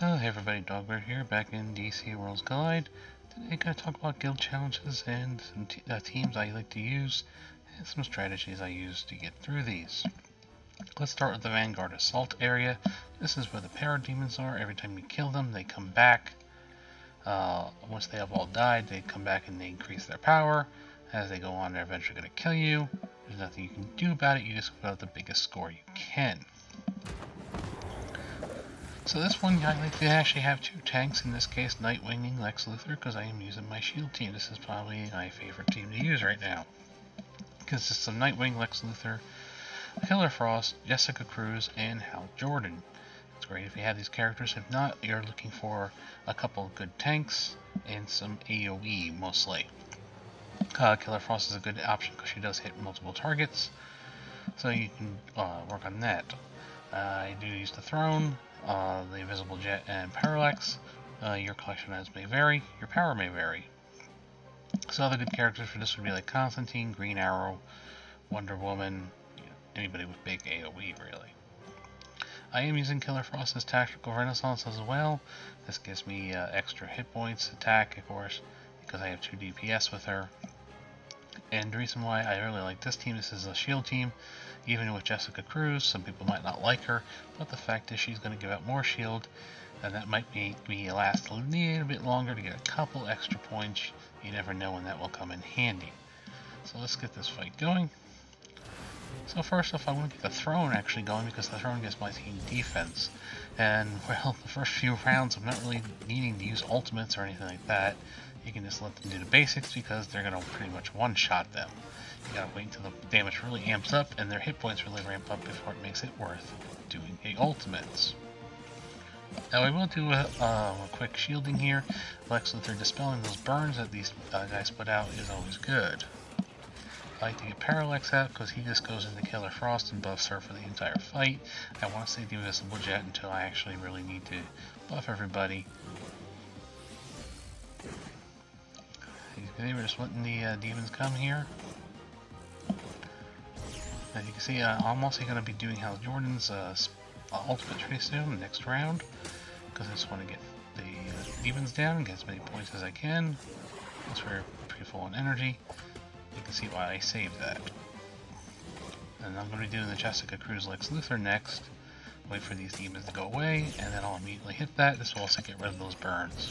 Oh, hey everybody, Dogbird here, back in DC Worlds Collide. Today I'm going to talk about guild challenges and some teams I like to use, and some strategies I use to get through these. Let's start with the Vanguard Assault area. This is where the parademons are. Every time you kill them, they come back. Once they have all died, they come back and they increase their power. As they go on, they're eventually going to kill you. There's nothing you can do about it, you just put out the biggest score you can. So this one, I like to actually have two tanks, in this case Nightwing and Lex Luthor, because I am using my shield team. This is probably my favorite team to use right now. It consists of Nightwing, Lex Luthor, Killer Frost, Jessica Cruz, and Hal Jordan. It's great if you have these characters. If not, you're looking for a couple of good tanks and some AoE mostly. Killer Frost is a good option because she does hit multiple targets, so you can work on that. I do use the Throne, the Invisible Jet, and Parallax. Your collection items may vary, your power may vary. So other good characters for this would be like Constantine, Green Arrow, Wonder Woman, anybody with big AoE really. I am using Killer Frost as Tactical Renaissance as well. This gives me extra hit points, attack of course, because I have 2 DPS with her. And the reason why I really like this team, this is a shield team. Even with Jessica Cruz, some people might not like her, but the fact is she's going to give out more shield, and that might make me last a little bit longer to get a couple extra points. You never know when that will come in handy. So let's get this fight going. So first off, I want to get the Throne actually going, because the Throne gives my team defense. And, well, the first few rounds I'm not really needing to use ultimates or anything like that. You can just let them do the basics, because they're going to pretty much one-shot them. You gotta wait until the damage really amps up and their hit points really ramp up before it makes it worth doing the ultimates. Now I will do a quick shielding here. Lex Luthor dispelling those burns that these guys put out is always good. I like to get Parallax out because he just goes into Killer Frost and buffs her for the entire fight. I want to save the Invisible Jet until I actually really need to buff everybody. We're just letting the demons come here. As you can see, I'm also going to be doing Hal Jordan's ultimate pretty soon, next round, because I just want to get the demons down and get as many points as I can. Once we're pretty full on energy, you can see why I saved that. And I'm going to be doing the Jessica Cruz Lex Luthor next. Wait for these demons to go away, and then I'll immediately hit that. This will also get rid of those burns.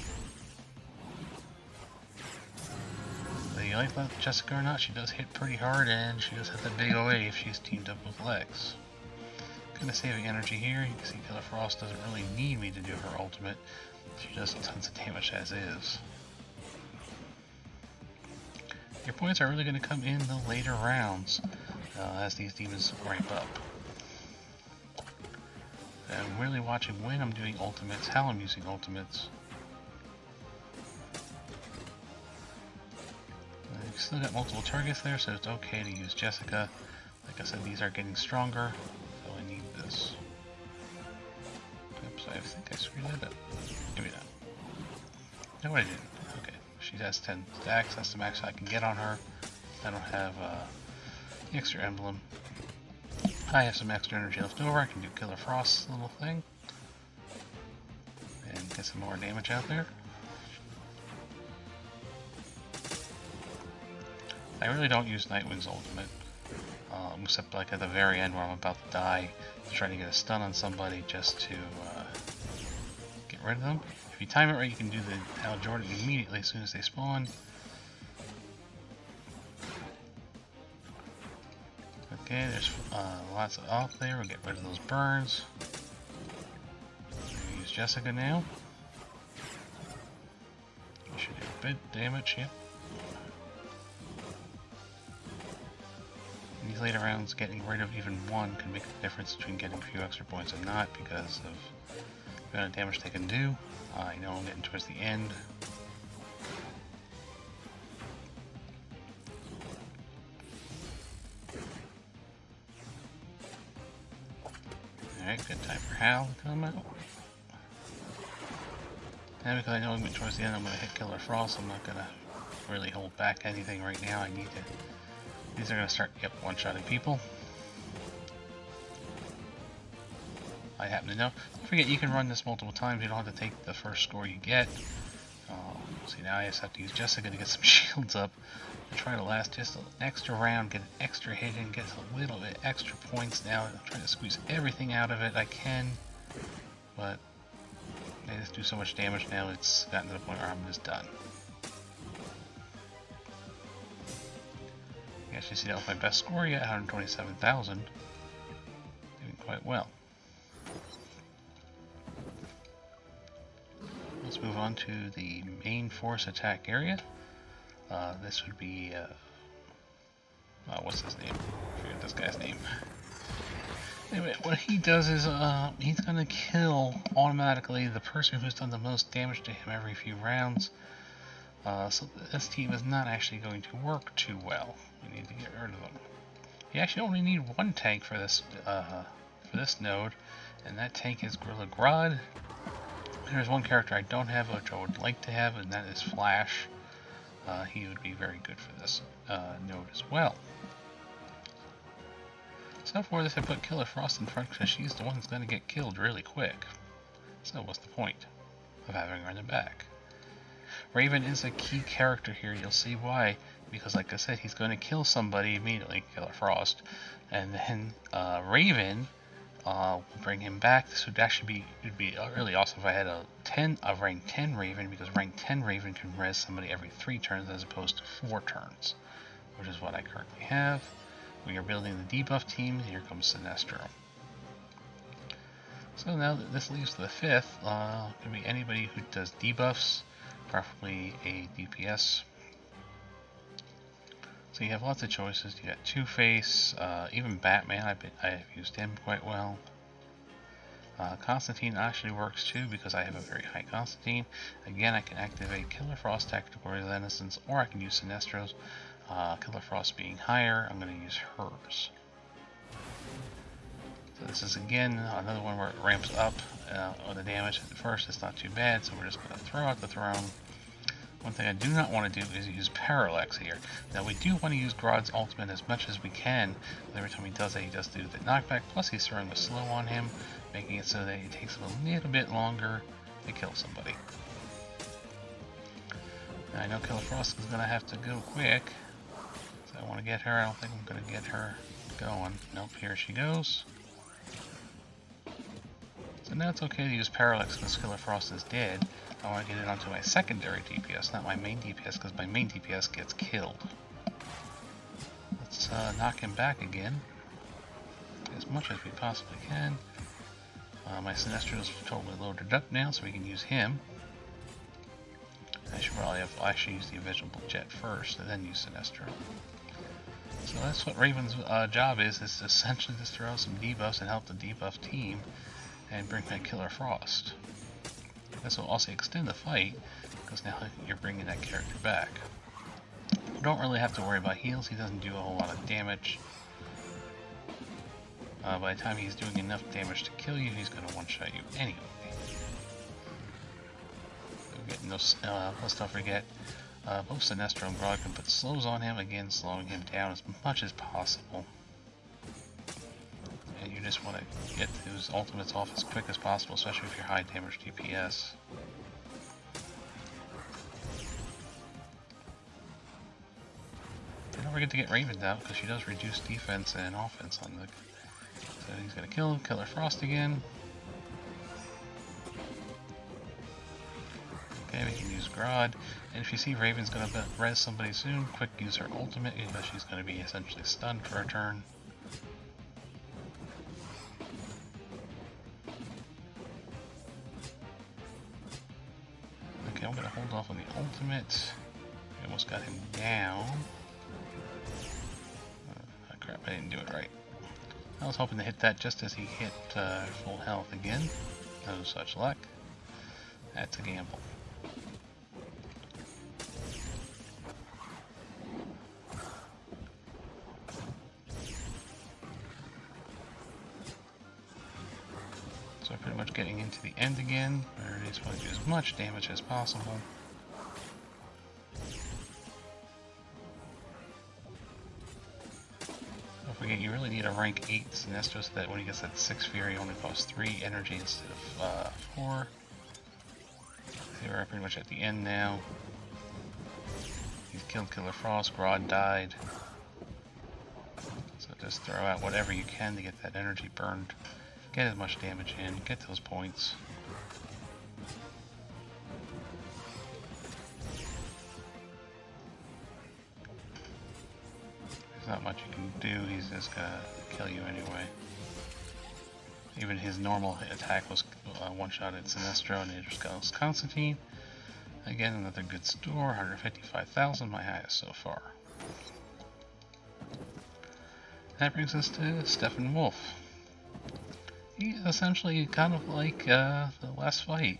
Whether you like Jessica or not, she does hit pretty hard, and she does have that big OA if she's teamed up with Lex. Kind of saving energy here. You can see Killer Frost doesn't really need me to do her ultimate. She does tons of damage as is. Your points are really going to come in the later rounds as these demons ramp up. And I'm really watching when I'm doing ultimates, how I'm using ultimates. You've still got multiple targets there, so it's okay to use Jessica. Like I said, these are getting stronger, so I need this. Oops, I think I screwed that up. Maybe not. No, I didn't. Okay, she has 10 stacks. That's the max I can get on her. I don't have the extra emblem. I have some extra energy left over. I can do Killer Frost's little thing. And get some more damage out there. I really don't use Nightwing's ultimate, except like at the very end where I'm about to die, trying to get a stun on somebody just to get rid of them. If you time it right, you can do the Hal Jordan immediately as soon as they spawn. Okay, there's lots of off there. We'll get rid of those burns. Use Jessica now. Should do a bit damage, yep. These later rounds, getting rid of even one can make the difference between getting a few extra points and not, because of the amount of damage they can do. I know I'm getting towards the end. Alright, good time for Hal to come out. And because I know I'm getting towards the end, I'm going to hit Killer Frost. I'm not going to really hold back anything right now. I need to. These are going to start, one-shotting people. I happen to know. Don't forget, you can run this multiple times. You don't have to take the first score you get. See, now I just have to use Jessica to get some shields up and try to last just an extra round, get an extra hit in, get a little bit extra points now. I'm trying to squeeze everything out of it I can, but they just do so much damage now, it's gotten to the point where I'm just done. You actually see that with my best score yet, 127,000. Doing quite well. Let's move on to the main force attack area. This would be, what's his name? I forget this guy's name. Anyway, what he does is, he's gonna kill automatically the person who's done the most damage to him every few rounds. So this team is not actually going to work too well. We need to get rid of them. You actually only need one tank for this node, and that tank is Gorilla Grodd. There's one character I don't have, which I would like to have, and that is Flash. He would be very good for this node as well. So for this, I put Killer Frost in front because she's the one that's going to get killed really quick. So what's the point of having her in the back? Raven is a key character here. You'll see why. Because like I said, he's going to kill somebody immediately, Killer Frost. And then Raven will bring him back. This would actually be really awesome if I had a rank 10 Raven, because rank 10 Raven can res somebody every 3 turns as opposed to 4 turns, which is what I currently have. We are building the debuff team. Here comes Sinestro. So now that this leaves the 5th, can be anybody who does debuffs, preferably a DPS. So you have lots of choices. You got Two-Face, even Batman. I have used him quite well. Constantine actually works too because I have a very high Constantine. Again, I can activate Killer Frost Tactical Renaissance, or I can use Sinestro's. Killer Frost being higher, I'm going to use hers. So this is again another one where it ramps up on the damage. At first it's not too bad, so we're just going to throw out the throne. One thing I do not want to do is use Parallax here. Now we do want to use Grodd's ultimate as much as we can. Every time he does that, he does do the knockback, plus he's throwing the slow on him, making it so that it takes him a little bit longer to kill somebody. Now I know Killer Frost is going to have to go quick. I want to get her. I don't think I'm going to get her going. Nope, here she goes. So now it's okay to use Parallax because Killer Frost is dead. I want to get it onto my secondary DPS, not my main DPS, because my main DPS gets killed. Let's knock him back again, as much as we possibly can. My Sinestro is totally loaded up now, so we can use him. I should probably have actually use the Invisible Jet first, and then use Sinestro. So that's what Raven's job is essentially just throw out some debuffs and help the debuff team and bring back Killer Frost. This will also extend the fight, because now you're bringing that character back. You don't really have to worry about heals, he doesn't do a whole lot of damage. By the time he's doing enough damage to kill you, he's going to one-shot you anyway. Let's not forget, both Sinestro and Grodd can put slows on him, again slowing him down as much as possible. And you just want to get those ultimates off as quick as possible, especially if you're high damage DPS. Don't forget to get Raven out, because she does reduce defense and offense on the... So he's going to kill Killer Frost again. Okay, we can use Grodd, and if you see Raven's going to res somebody soon, quick use her ultimate, because she's going to be essentially stunned for a turn. Okay, I'm going to hold off on the ultimate. I almost got him down. Oh crap, I didn't do it right. I was hoping to hit that just as he hit full health again. No such luck. That's a gamble. So pretty much getting into the end again, where I just want to do as much damage as possible. forget you really need a rank 8 Sinestro so that when he gets that 6 Fury, he only costs 3 energy instead of 4. So we're pretty much at the end now. He's killed Killer Frost, Grodd died. So just throw out whatever you can to get that energy burned. Get as much damage in, get those points. There's not much you can do, he's just gonna kill you anyway. Even his normal attack was one-shotted Sinestro, and it just goes Constantine. Again, another good score, 155,000, my highest so far. That brings us to Steppenwolf. He's essentially kind of like the last fight.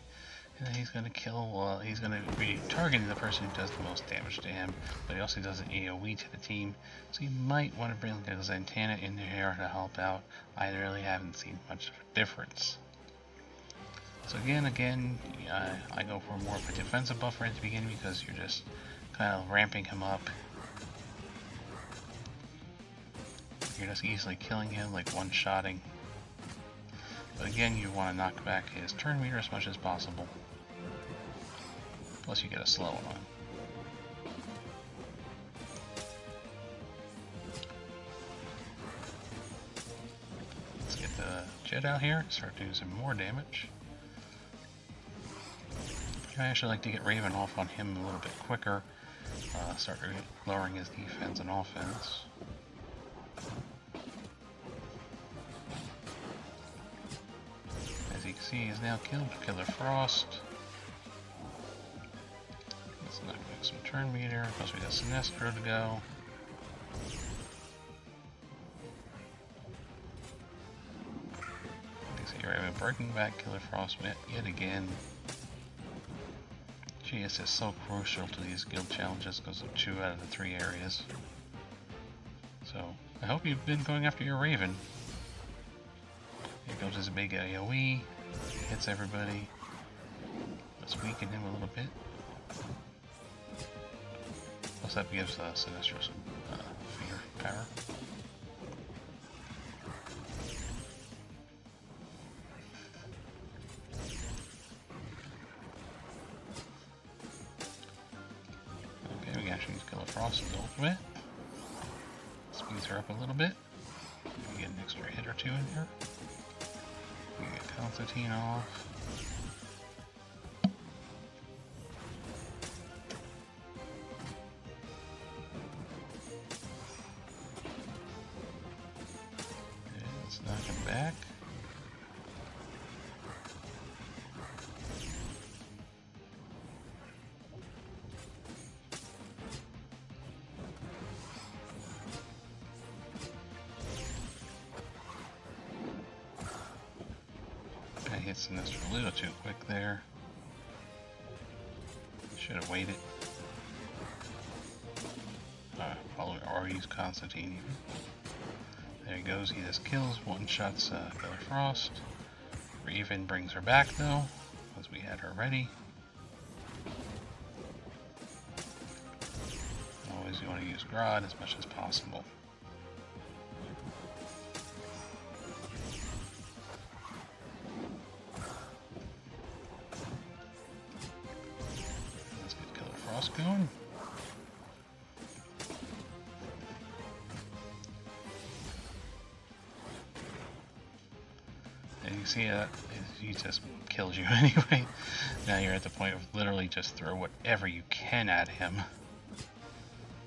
He's going to kill, he's going to be targeting the person who does the most damage to him, but he also does an AoE to the team, so you might want to bring like a Zantana in here to help out. I really haven't seen much of a difference. So again, I go for more of a defensive buffer at the beginning because you're just kind of ramping him up. You're just easily killing him, like one-shotting. But again, you want to knock back his turn meter as much as possible. Plus you get a slow on. Let's get the Jet out here, start doing some more damage. I actually like to get Raven off on him a little bit quicker. Start lowering his defense and offense. As you can see, he's now killed Killer Frost. Let's knock back some turn meter, plus we got Sinestro to go. You see Raven breaking back Killer Frost yet again. GS is so crucial to these guild challenges because of 2 out of the 3 areas. So, I hope you've been going after your Raven. Here goes his big AoE, hits everybody. Let's weaken him a little bit. Plus that gives Sinestro some fear power. Okay, we can actually use Killer Frost's ultimate. Speeds her up a little bit. We get an extra hit or 2 in here. We get Constantine off. Let's knock him back. I hit Sinestro a little too quick there. Should have waited. Probably already used Constantine even. There he goes, he just kills, one-shots Killer Frost. Raven brings her back though, because we had her ready. Always you want to use Grodd as much as possible. Let's get Killer Frost going. And you see he just kills you anyway. Now you're at the point of literally just throw whatever you can at him.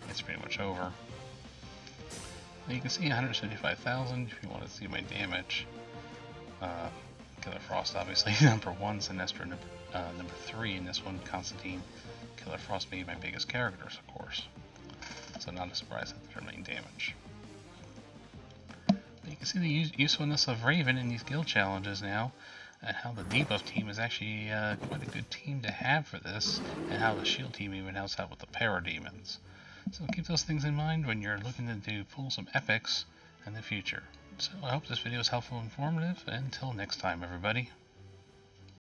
It's pretty much over. Now you can see 175,000 if you want to see my damage. Killer Frost obviously number 1, Sinestro number 3, and this one Constantine. Killer Frost being my biggest characters, of course. So not a surprise that they're main damage. You can see the usefulness of Raven in these guild challenges now, and how the debuff team is actually quite a good team to have for this, and how the shield team even helps out with the parademons. So keep those things in mind when you're looking to pull some epics in the future. So I hope this video is helpful and informative, and until next time everybody.